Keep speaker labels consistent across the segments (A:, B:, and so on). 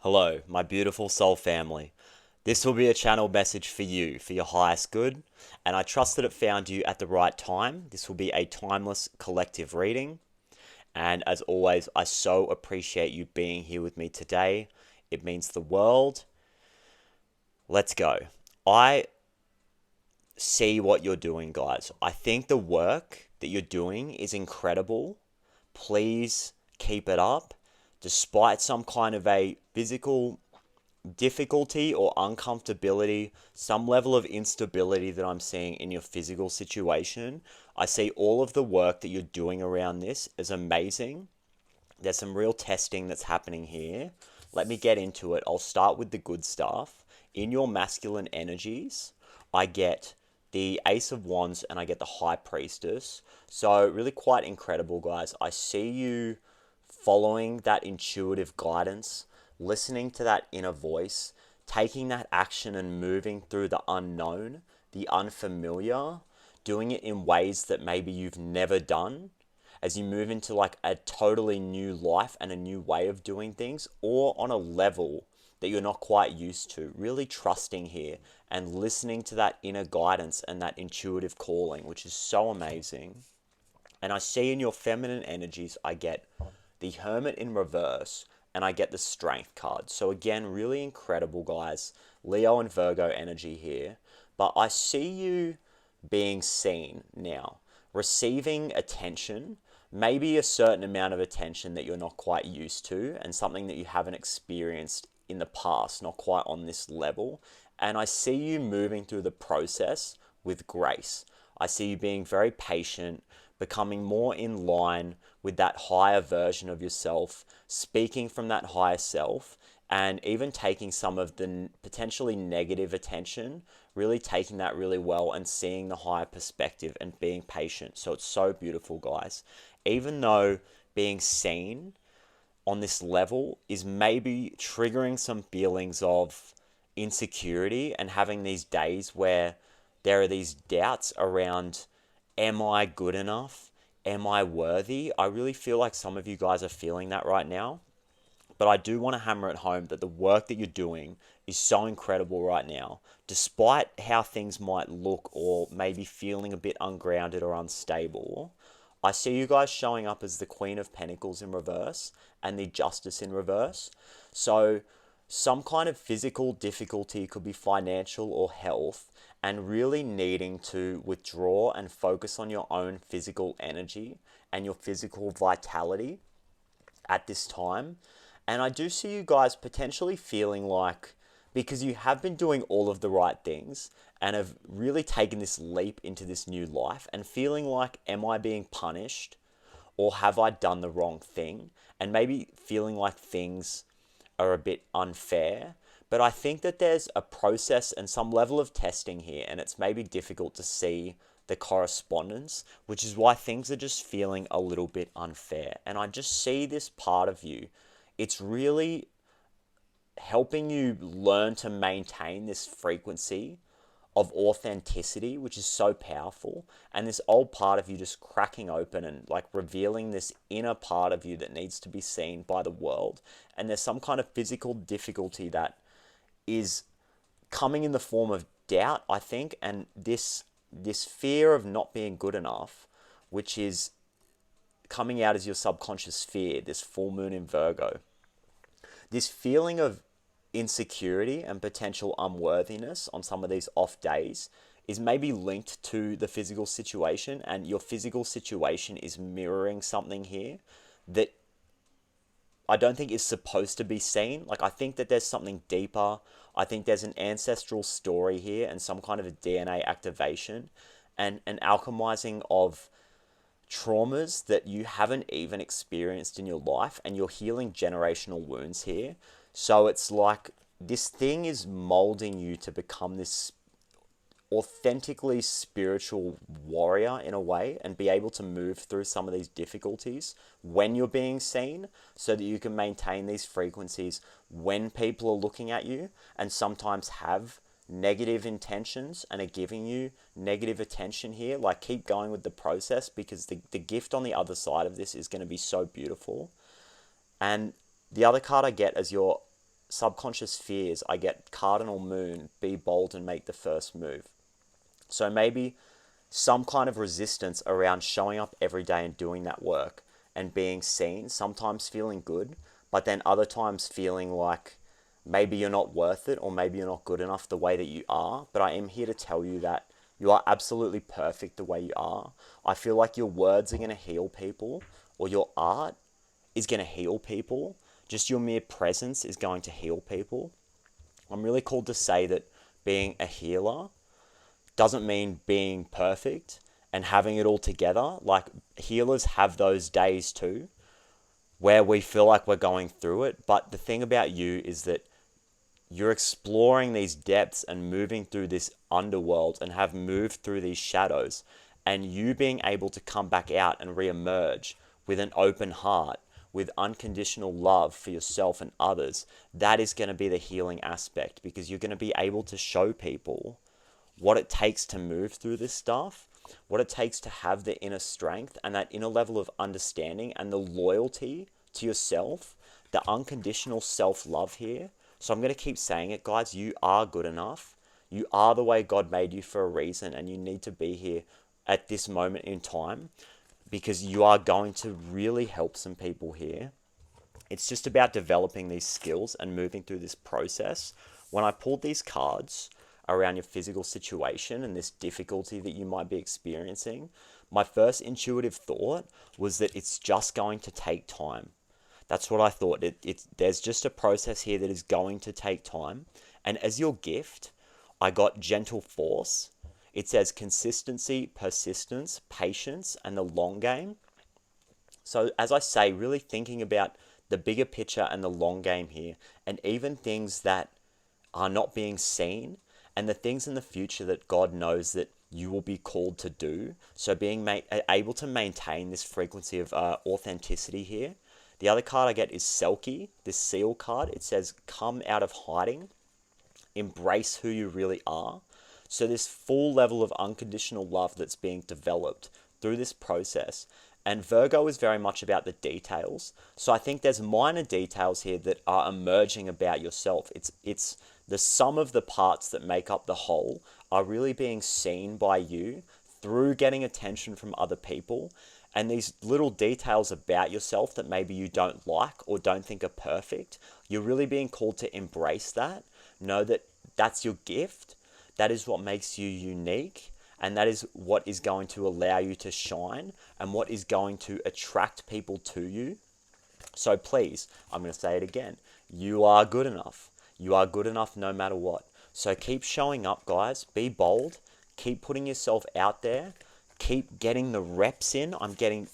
A: Hello, my beautiful soul family. This will be a channel message for you, for your highest good, and I trust that it found you at the right time. This will be a timeless collective reading, and as always, I so appreciate you being here with me today. It means the world. Let's go. I see what you're doing, guys. I think the work that you're doing is incredible. Please keep it up. Despite some kind of a physical difficulty or uncomfortability, some level of instability that I'm seeing in your physical situation, I see all of the work that you're doing around this as amazing. There's some real testing that's happening here. Let me get into it. I'll start with the good stuff. In your masculine energies, I get the Ace of Wands and I get the High Priestess. So really quite incredible, guys. I see you following that intuitive guidance, listening to that inner voice, taking that action and moving through the unknown, the unfamiliar, doing it in ways that maybe you've never done as you move into like a totally new life and a new way of doing things, or on a level that you're not quite used to. Really trusting here and listening to that inner guidance and that intuitive calling, which is so amazing. And I see in your feminine energies, I get the Hermit in reverse, and I get the Strength card. So again, really incredible, guys. Leo and Virgo energy here. But I see you being seen now, receiving attention, maybe a certain amount of attention that you're not quite used to, and something that you haven't experienced in the past, not quite on this level. And I see you moving through the process with grace. I see you being very patient, becoming more in line with that higher version of yourself, speaking from that higher self, and even taking some of the potentially negative attention, really taking that really well and seeing the higher perspective and being patient. So it's so beautiful, guys. Even though being seen on this level is maybe triggering some feelings of insecurity and having these days where there are these doubts around, am I good enough? Am I worthy? I really feel like some of you guys are feeling that right now. But I do want to hammer it home that the work that you're doing is so incredible right now. Despite how things might look or maybe feeling a bit ungrounded or unstable, I see you guys showing up as the Queen of Pentacles in reverse and the Justice in reverse. So some kind of physical difficulty, could be financial or health, and really needing to withdraw and focus on your own physical energy and your physical vitality at this time. And I do see you guys potentially feeling like, because you have been doing all of the right things and have really taken this leap into this new life, and feeling like, am I being punished or have I done the wrong thing? And maybe feeling like things are a bit unfair. But I think that there's a process and some level of testing here, and it's maybe difficult to see the correspondence, which is why things are just feeling a little bit unfair. And I just see this part of you. It's really helping you learn to maintain this frequency of authenticity, which is so powerful, and this old part of you just cracking open and like revealing this inner part of you that needs to be seen by the world. And there's some kind of physical difficulty that is coming in the form of doubt, I think, and this fear of not being good enough, which is coming out as your subconscious fear, this full moon in Virgo. This feeling of insecurity and potential unworthiness on some of these off days is maybe linked to the physical situation, and your physical situation is mirroring something here that I don't think is supposed to be seen. Like, I think that there's something deeper. I think there's an ancestral story here and some kind of a DNA activation and an alchemizing of traumas that you haven't even experienced in your life, and you're healing generational wounds here. So it's like this thing is molding you to become this authentically spiritual warrior in a way, and be able to move through some of these difficulties when you're being seen, so that you can maintain these frequencies when people are looking at you and sometimes have negative intentions and are giving you negative attention here. Like, keep going with the process, because the gift on the other side of this is going to be so beautiful. And the other card I get as your subconscious fears, I get cardinal moon, be bold and make the first move. So maybe some kind of resistance around showing up every day and doing that work and being seen, sometimes feeling good, but then other times feeling like maybe you're not worth it, or maybe you're not good enough the way that you are. But I am here to tell you that you are absolutely perfect the way you are. I feel like your words are going to heal people, or your art is going to heal people. Just your mere presence is going to heal people. I'm really called to say that being a healer doesn't mean being perfect and having it all together. Like, healers have those days too, where we feel like we're going through it. But the thing about you is that you're exploring these depths and moving through this underworld and have moved through these shadows, and you being able to come back out and re-emerge with an open heart, with unconditional love for yourself and others, that is going to be the healing aspect, because you're going to be able to show people what it takes to move through this stuff, what it takes to have the inner strength and that inner level of understanding and the loyalty to yourself, the unconditional self-love here. So I'm going to keep saying it, guys. You are good enough. You are the way God made you for a reason, and you need to be here at this moment in time, because you are going to really help some people here. It's just about developing these skills and moving through this process. When I pulled these cards around your physical situation and this difficulty that you might be experiencing, my first intuitive thought was that it's just going to take time. That's what I thought. There's just a process here that is going to take time. And as your gift, I got gentle force. It says consistency, persistence, patience, and the long game. So as I say, really thinking about the bigger picture and the long game here, and even things that are not being seen, and the things in the future that God knows that you will be called to do. So being able to maintain this frequency of authenticity here. The other card I get is Selkie, this seal card. It says, come out of hiding, embrace who you really are. So this full level of unconditional love that's being developed through this process. And Virgo is very much about the details. So I think there's minor details here that are emerging about yourself. It's the sum of the parts that make up the whole are really being seen by you through getting attention from other people. And these little details about yourself that maybe you don't like or don't think are perfect, you're really being called to embrace that. Know that that's your gift. That is what makes you unique. And that is what is going to allow you to shine and what is going to attract people to you. So please, I'm going to say it again. You are good enough. You are good enough no matter what. So keep showing up, guys. Be bold. Keep putting yourself out there. Keep getting the reps in. I'm getting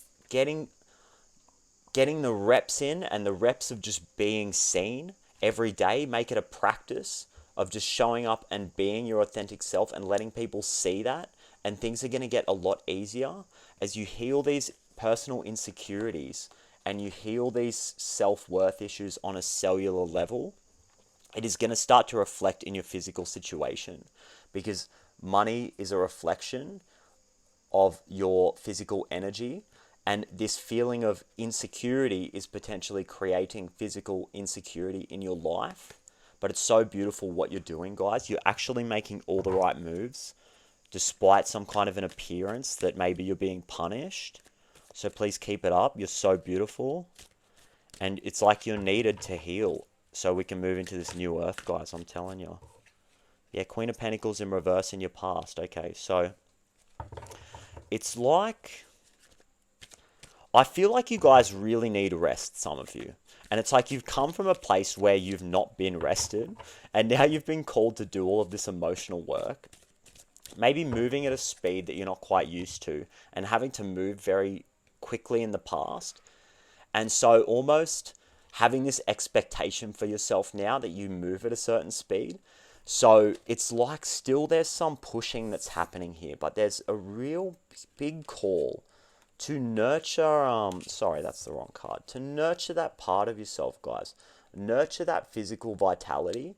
A: the reps in, and the reps of just being seen every day. Make it a practice of just showing up and being your authentic self and letting people see that. And things are going to get a lot easier as you heal these personal insecurities and you heal these self-worth issues on a cellular level. It is going to start to reflect in your physical situation, because money is a reflection of your physical energy, and this feeling of insecurity is potentially creating physical insecurity in your life. But it's so beautiful what you're doing, guys. You're actually making all the right moves despite some kind of an appearance that maybe you're being punished. So please keep it up. You're so beautiful, and it's like you're needed to heal so we can move into this new earth, guys. I'm telling you. Yeah, Queen of Pentacles in reverse in your past. Okay, so it's like, I feel like you guys really need rest, some of you. And it's like you've come from a place where you've not been rested, and now you've been called to do all of this emotional work. Maybe moving at a speed that you're not quite used to, and having to move very quickly in the past. And so almost having this expectation for yourself now that you move at a certain speed. So it's like still there's some pushing that's happening here, but there's a real big call to nurture, sorry, that's the wrong card. To nurture that part of yourself, guys. Nurture that physical vitality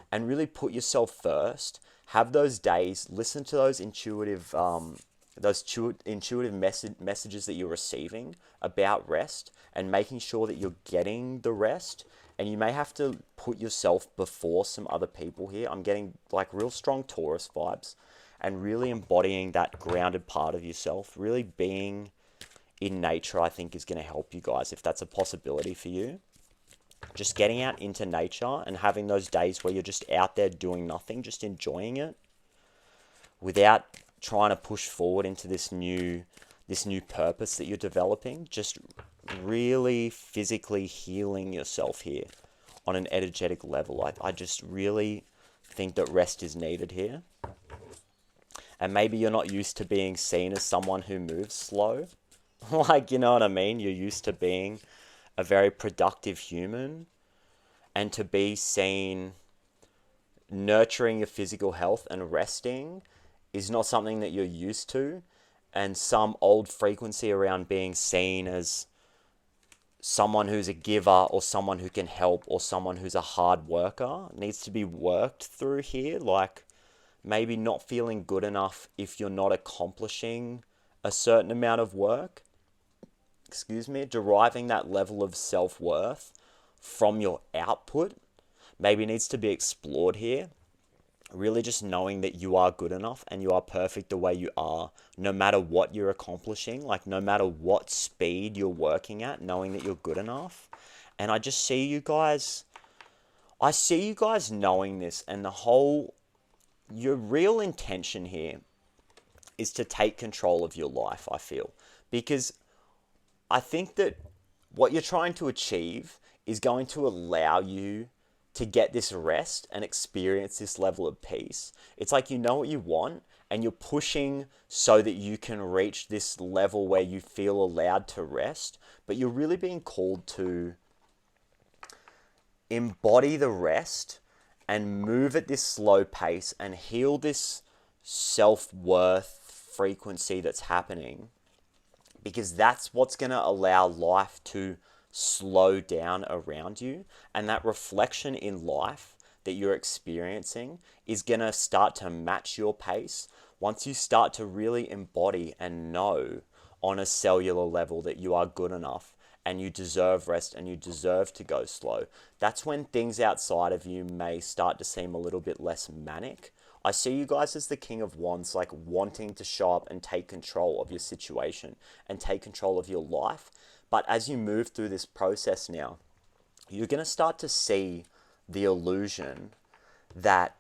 A: and really put yourself first. Have those days, listen to those intuitive messages that you're receiving about rest, and making sure that you're getting the rest And you may have to put yourself before some other people here. I'm getting like real strong Taurus vibes, and really embodying that grounded part of yourself. Really being in nature, I think, is going to help you guys, if that's a possibility for you. Just getting out into nature and having those days where you're just out there doing nothing, just enjoying it, without trying to push forward into this new purpose that you're developing. Just really physically healing yourself here on an energetic level. I just really think that rest is needed here. And maybe you're not used to being seen as someone who moves slow. Like, you know what I mean? You're used to being a very productive human, and to be seen nurturing your physical health and resting is not something that you're used to. And some old frequency around being seen as someone who's a giver, or someone who can help, or someone who's a hard worker needs to be worked through here. Like, maybe not feeling good enough if you're not accomplishing a certain amount of work. Deriving that level of self-worth from your output maybe needs to be explored here. Really just knowing that you are good enough and you are perfect the way you are, no matter what you're accomplishing, like no matter what speed you're working at, knowing that you're good enough. And I just see you guys, knowing this, and your real intention here is to take control of your life, I feel. Because I think that what you're trying to achieve is going to allow you to get this rest and experience this level of peace. It's like you know what you want, and you're pushing so that you can reach this level where you feel allowed to rest, but you're really being called to embody the rest and move at this slow pace and heal this self-worth frequency that's happening, because that's what's going to allow life to slow down around you. And that reflection in life that you're experiencing is going to start to match your pace once you start to really embody and know on a cellular level that you are good enough and you deserve rest and you deserve to go slow. That's when things outside of you may start to seem a little bit less manic. I see you guys as the King of Wands, like wanting to show up and take control of your situation and take control of your life. But as you move through this process now, you're going to start to see the illusion that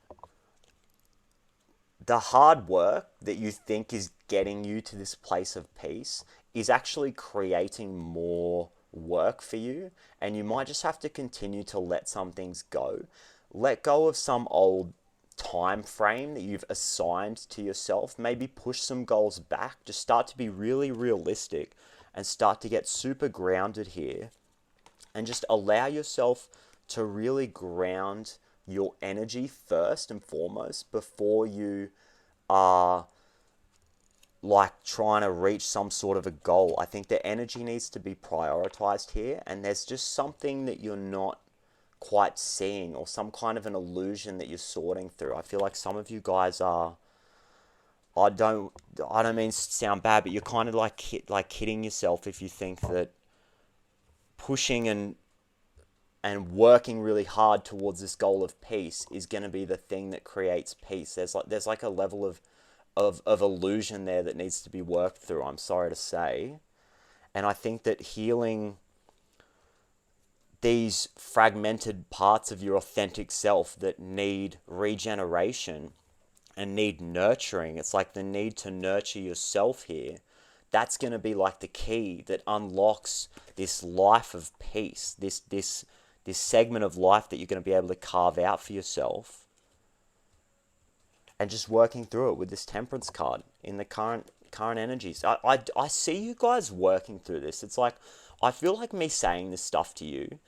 A: the hard work that you think is getting you to this place of peace is actually creating more work for you. And you might just have to continue to let some things go. Let go of some old time frame that you've assigned to yourself. Maybe push some goals back. Just start to be really realistic and start to get super grounded here, and just allow yourself to really ground your energy first and foremost before you are like trying to reach some sort of a goal. I think the energy needs to be prioritized here, and there's just something that you're not quite seeing, or some kind of an illusion that you're sorting through. I feel like some of you guys are, I don't mean to sound bad, but you're kind of like kidding yourself if you think that pushing and working really hard towards this goal of peace is going to be the thing that creates peace. There's like a level of illusion there that needs to be worked through, I'm sorry to say. And I think that healing these fragmented parts of your authentic self that need regeneration and need nurturing, it's like the need to nurture yourself here, that's going to be like the key that unlocks this life of peace, this segment of life that you're going to be able to carve out for yourself. And just working through it with this Temperance card in the current energies. I see you guys working through this. It's like, I feel like me saying this stuff to you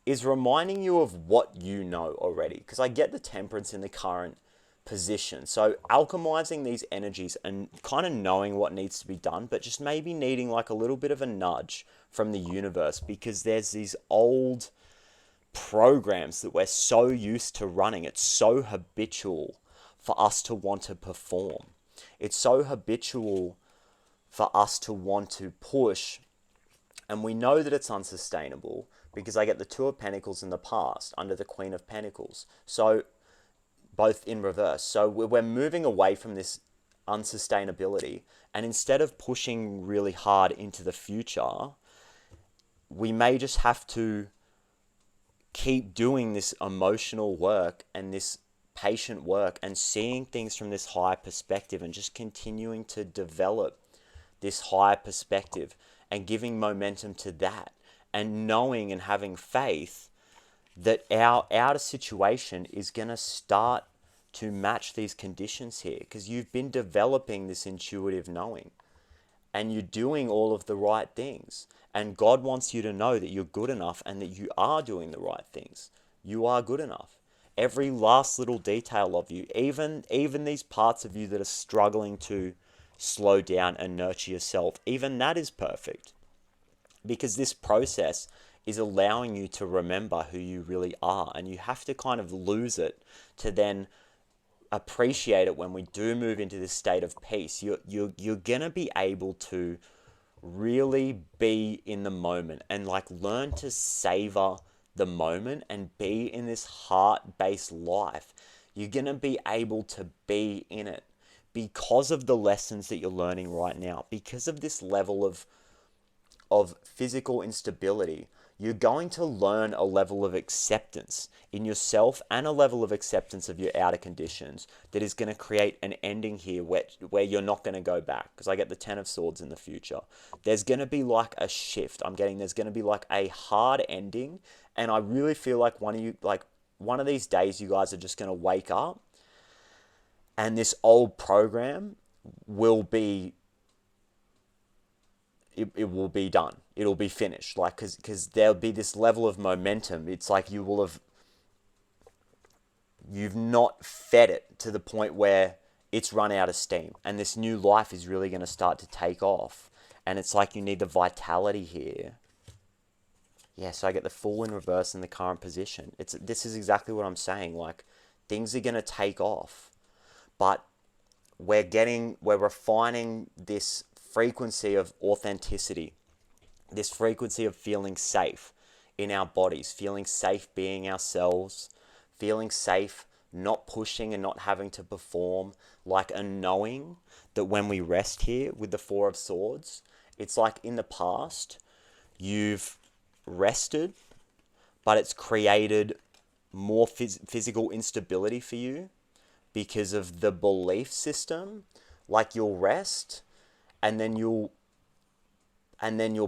A: is reminding you of what you know already, because I get the Temperance in the current position. So alchemizing these energies and kind of knowing what needs to be done, but just maybe needing like a little bit of a nudge from the universe, because there's these old programs that we're so used to running. It's so habitual for us to want to perform. It's so habitual for us to want to push, and we know that it's unsustainable, because I get the Two of Pentacles in the past under the Queen of Pentacles. So both in reverse. So we're moving away from this unsustainability, and instead of pushing really hard into the future, we may just have to keep doing this emotional work and this patient work and seeing things from this higher perspective and just continuing to develop this higher perspective and giving momentum to that and knowing and having faith that our outer situation is going to start to match these conditions here, because you've been developing this intuitive knowing and you're doing all of the right things. And God wants you to know that you're good enough and that you are doing the right things. You are good enough. Every last little detail of you, even these parts of you that are struggling to slow down and nurture yourself, even that is perfect. Because this process is allowing you to remember who you really are. And you have to kind of lose it to then appreciate it when we do move into this state of peace. You're going to be able to really be in the moment and like learn to savor the moment and be in this heart-based life. You're going to be able to be in it because of the lessons that you're learning right now, because of this level of physical instability. You're going to learn a level of acceptance in yourself and a level of acceptance of your outer conditions that is going to create an ending here where you're not going to go back. Because I get the Ten of Swords in the future. There's going to be like a shift. There's going to be like a hard ending. And I really feel like one of these days you guys are just going to wake up and this old program will be it will be done. It'll be finished. Like, because there'll be this level of momentum. It's like you've not fed it to the point where it's run out of steam. And this new life is really going to start to take off. And it's like you need the vitality here. Yeah, so I get the Fool in reverse in the current position. This is exactly what I'm saying. Like, things are going to take off. But we're refining this frequency of authenticity, this frequency of feeling safe in our bodies, feeling safe being ourselves, feeling safe not pushing and not having to perform, like a knowing that when we rest here with the Four of Swords, it's like in the past, you've rested, but it's created more physical instability for you because of the belief system. Like you'll rest and then you'll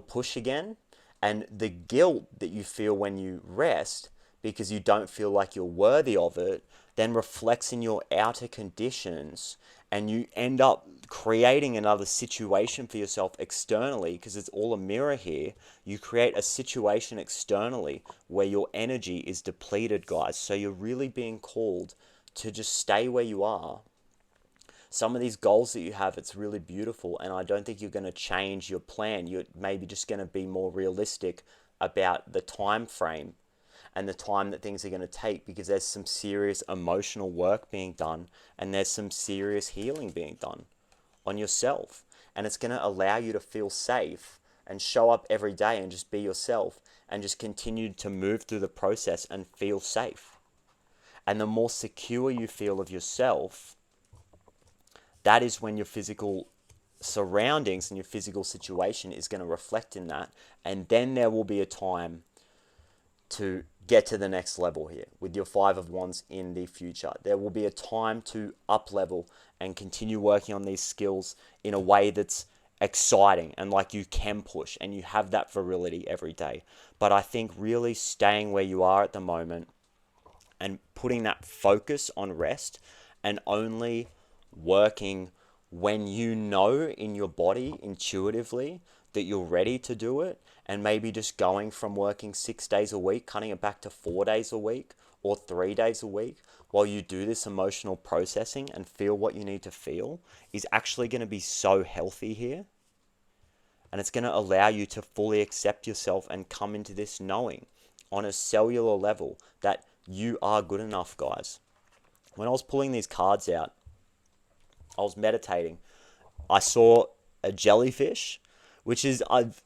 A: push again, and the guilt that you feel when you rest because you don't feel like you're worthy of it then reflects in your outer conditions, and you end up creating another situation for yourself externally, because it's all a mirror here. You create a situation externally where your energy is depleted, guys. So you're really being called to just stay where you are. Some of these goals that you have, it's really beautiful, and I don't think you're going to change your plan. You're maybe just going to be more realistic about the time frame and the time that things are going to take, because there's some serious emotional work being done and there's some serious healing being done on yourself. And it's going to allow you to feel safe and show up every day and just be yourself and just continue to move through the process and feel safe. And the more secure you feel of yourself, that is when your physical surroundings and your physical situation is going to reflect in that. And then there will be a time to get to the next level here with your Five of Wands in the future. There will be a time to up level and continue working on these skills in a way that's exciting and like you can push and you have that virility every day. But I think really staying where you are at the moment and putting that focus on rest and only working when you know in your body intuitively that you're ready to do it, and maybe just going from working 6 days a week, cutting it back to 4 days a week or 3 days a week while you do this emotional processing and feel what you need to feel, is actually going to be so healthy here. And it's going to allow you to fully accept yourself and come into this knowing on a cellular level that you are good enough, guys. When I was pulling these cards out, I was meditating. I saw a jellyfish which is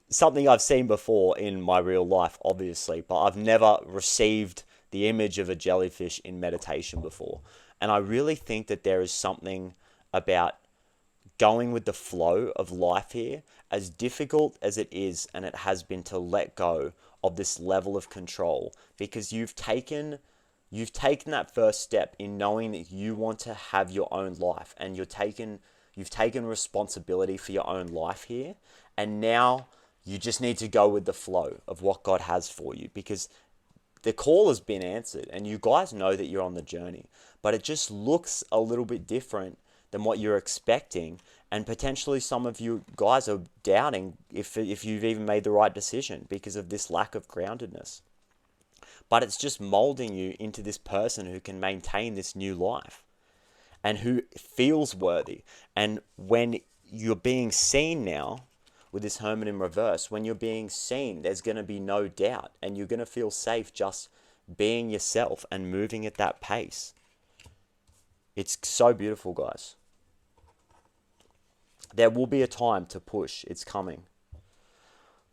A: something I've seen before in my real life, obviously, but I've never received the image of a jellyfish in meditation before. And I really think that there is something about going with the flow of life here, as difficult as it is and it has been to let go of this level of control, because you've taken that first step in knowing that you want to have your own life, and you've taken responsibility for your own life here, and now you just need to go with the flow of what God has for you, because the call has been answered and you guys know that you're on the journey, but it just looks a little bit different than what you're expecting, and potentially some of you guys are doubting if you've even made the right decision because of this lack of groundedness. But it's just molding you into this person who can maintain this new life and who feels worthy. And when you're being seen now with this Hermit in reverse, when you're being seen, there's going to be no doubt, and you're going to feel safe just being yourself and moving at that pace. It's so beautiful, guys. There will be a time to push. It's coming.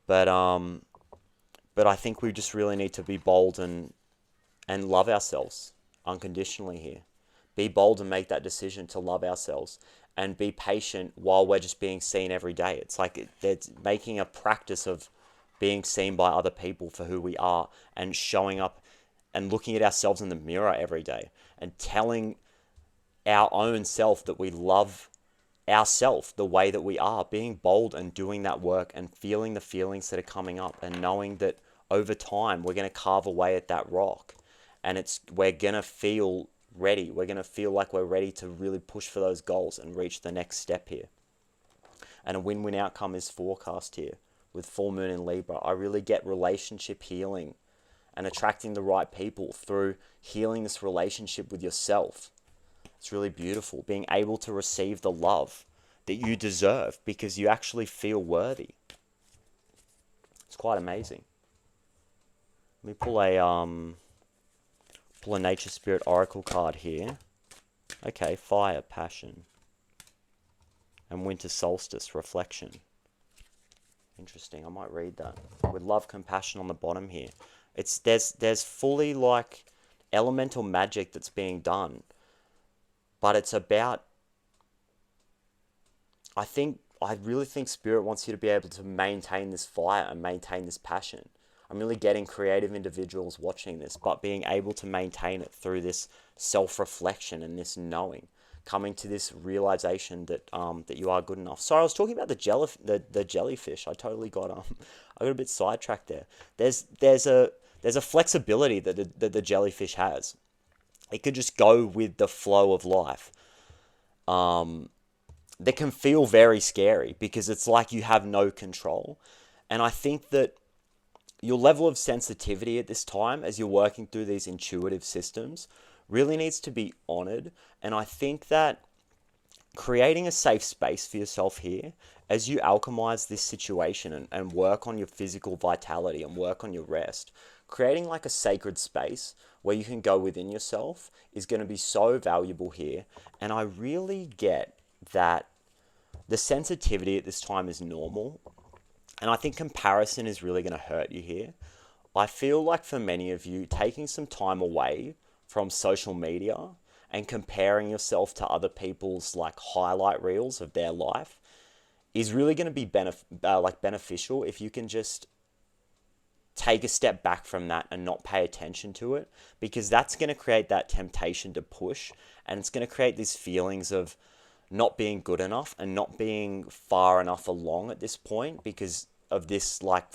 A: But I think we just really need to be bold and love ourselves unconditionally here. Be bold and make that decision to love ourselves, and be patient while we're just being seen every day. It's like it's making a practice of being seen by other people for who we are, and showing up and looking at ourselves in the mirror every day and telling our own self that we love ourself the way that we are, being bold and doing that work and feeling the feelings that are coming up, and knowing that over time we're going to carve away at that rock, and we're going to feel ready. We're going to feel like we're ready to really push for those goals and reach the next step here. And a win-win outcome is forecast here with full moon in Libra. I really get relationship healing and attracting the right people through healing this relationship with yourself. It's really beautiful, being able to receive the love that you deserve because you actually feel worthy. It's quite amazing. Let me pull a Nature Spirit Oracle card here. Okay, Fire, Passion, and Winter Solstice, Reflection. Interesting, I might read that. With Love, Compassion on the bottom here. There's fully like elemental magic that's being done. But it's about, I really think Spirit wants you to be able to maintain this fire and maintain this passion. I'm really getting creative individuals watching this, but being able to maintain it through this self-reflection and this knowing, coming to this realization that that you are good enough. Sorry, I was talking about the jellyfish. I totally got I got a bit sidetracked there. There's a flexibility that the jellyfish has. It could just go with the flow of life. That can feel very scary because it's like you have no control. And I think that your level of sensitivity at this time, as you're working through these intuitive systems, really needs to be honored. And I think that creating a safe space for yourself here, as you alchemize this situation and work on your physical vitality and work on your rest, creating like a sacred space where you can go within yourself is going to be so valuable here. And I really get that the sensitivity at this time is normal. And I think comparison is really going to hurt you here. I feel like for many of you, taking some time away from social media and comparing yourself to other people's like highlight reels of their life is really going to be beneficial if you can just take a step back from that and not pay attention to it, because that's going to create that temptation to push, and it's going to create these feelings of not being good enough and not being far enough along at this point because of this like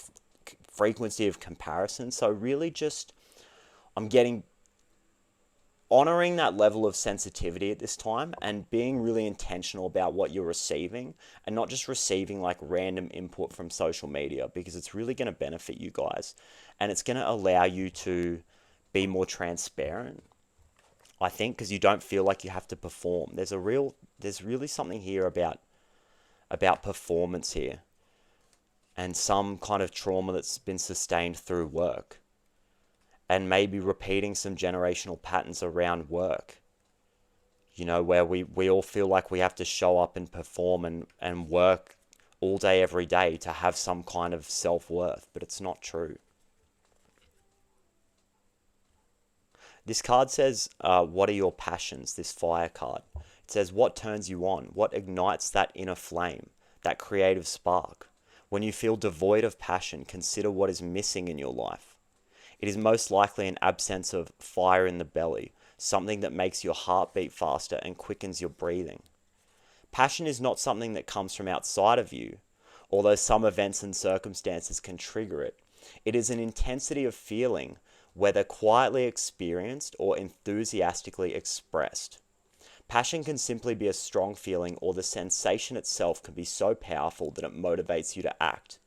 A: frequency of comparison. So really just I'm getting honoring that level of sensitivity at this time and being really intentional about what you're receiving, and not just receiving like random input from social media, because it's really going to benefit you guys and it's going to allow you to be more transparent, I think, because you don't feel like you have to perform. There's really something here about performance here and some kind of trauma that's been sustained through work. And maybe repeating some generational patterns around work, you know, where we all feel like we have to show up and perform and work all day, every day to have some kind of self-worth, but it's not true. This card says, what are your passions? This fire card. It says, what turns you on? What ignites that inner flame, that creative spark? When you feel devoid of passion, consider what is missing in your life. It is most likely an absence of fire in the belly, something that makes your heart beat faster and quickens your breathing. Passion is not something that comes from outside of you, although some events and circumstances can trigger it. It is an intensity of feeling, whether quietly experienced or enthusiastically expressed. Passion can simply be a strong feeling, or the sensation itself can be so powerful that it motivates you to act.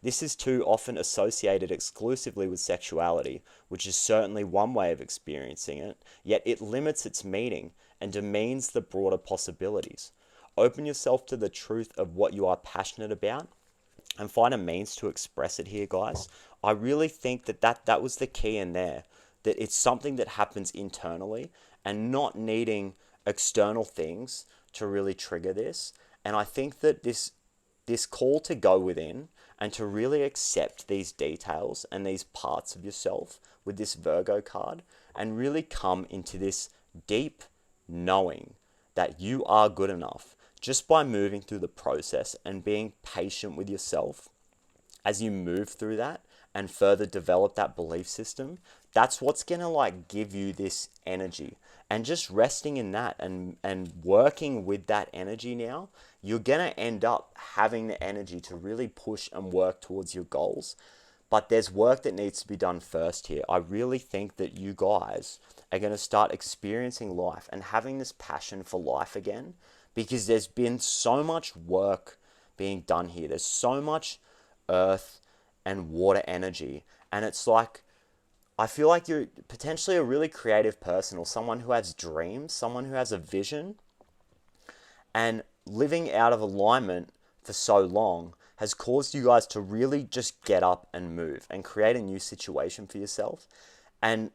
A: This is too often associated exclusively with sexuality, which is certainly one way of experiencing it, yet it limits its meaning and demeans the broader possibilities. Open yourself to the truth of what you are passionate about and find a means to express it here, guys. I really think that was the key in there, that it's something that happens internally and not needing external things to really trigger this. And I think that this call to go within and to really accept these details and these parts of yourself with this Virgo card, and really come into this deep knowing that you are good enough just by moving through the process and being patient with yourself as you move through that and further develop that belief system. That's what's going to like give you this energy, and just resting in that and working with that energy now, you're going to end up having the energy to really push and work towards your goals. But there's work that needs to be done first here. I really think that you guys are going to start experiencing life and having this passion for life again, because there's been so much work being done here. There's so much earth and water energy, and it's like, I feel like you're potentially a really creative person, or someone who has dreams, someone who has a vision, and living out of alignment for so long has caused you guys to really just get up and move and create a new situation for yourself. And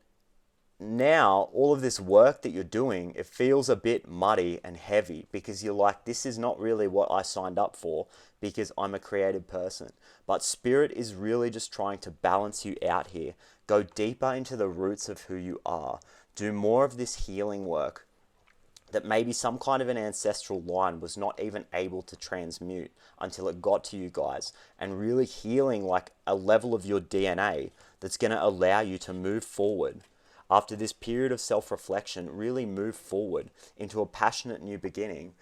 A: now all of this work that you're doing, it feels a bit muddy and heavy, because you're like, this is not really what I signed up for, because I'm a creative person. But Spirit is really just trying to balance you out here. Go deeper into the roots of who you are. Do more of this healing work that maybe some kind of an ancestral line was not even able to transmute until it got to you guys, and really healing like a level of your DNA that's going to allow you to move forward. After this period of self-reflection, really move forward into a passionate new beginning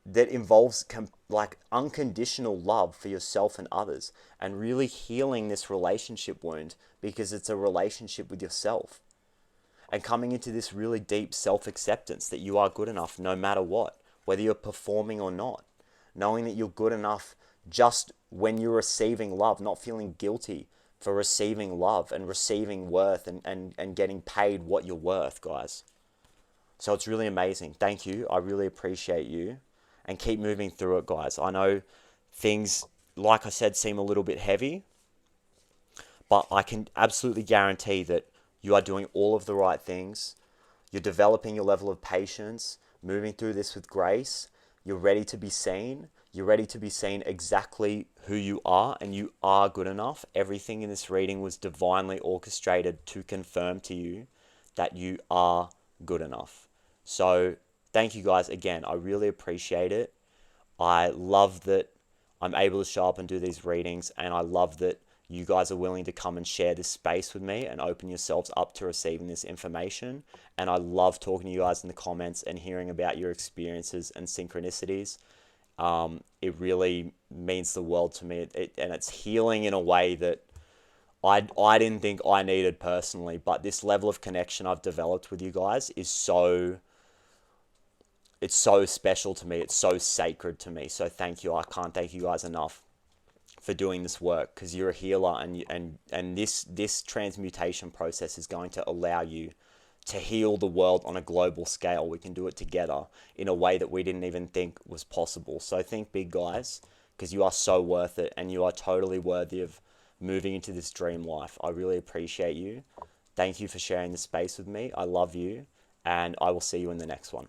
A: that involves like unconditional love for yourself and others, and really healing this relationship wound, because it's a relationship with yourself. And coming into this really deep self-acceptance that you are good enough no matter what, whether you're performing or not. Knowing that you're good enough just when you're receiving love, not feeling guilty for receiving love and receiving worth and getting paid what you're worth, guys. So it's really amazing. Thank you. I really appreciate you. And keep moving through it, guys. I know things, like I said, seem a little bit heavy, but I can absolutely guarantee that you are doing all of the right things. You're developing your level of patience, moving through this with grace. You're ready to be seen. You're ready to be seen exactly who you are, and you are good enough. Everything in this reading was divinely orchestrated to confirm to you that you are good enough. So thank you guys again. I really appreciate it. I love that I'm able to show up and do these readings, and I love that you guys are willing to come and share this space with me and open yourselves up to receiving this information. And I love talking to you guys in the comments and hearing about your experiences and synchronicities. It really means the world to me, and it's healing in a way that I didn't think I needed personally. But this level of connection I've developed with you guys is it's so special to me. It's so sacred to me. So thank you. I can't thank you guys enough for doing this work, because you're a healer, and this transmutation process is going to allow you to heal the world on a global scale. We can do it together in a way that we didn't even think was possible. So think big, guys, because you are so worth it, and you are totally worthy of moving into this dream life. I really appreciate you. Thank you for sharing the space with me. I love you, and I will see you in the next one.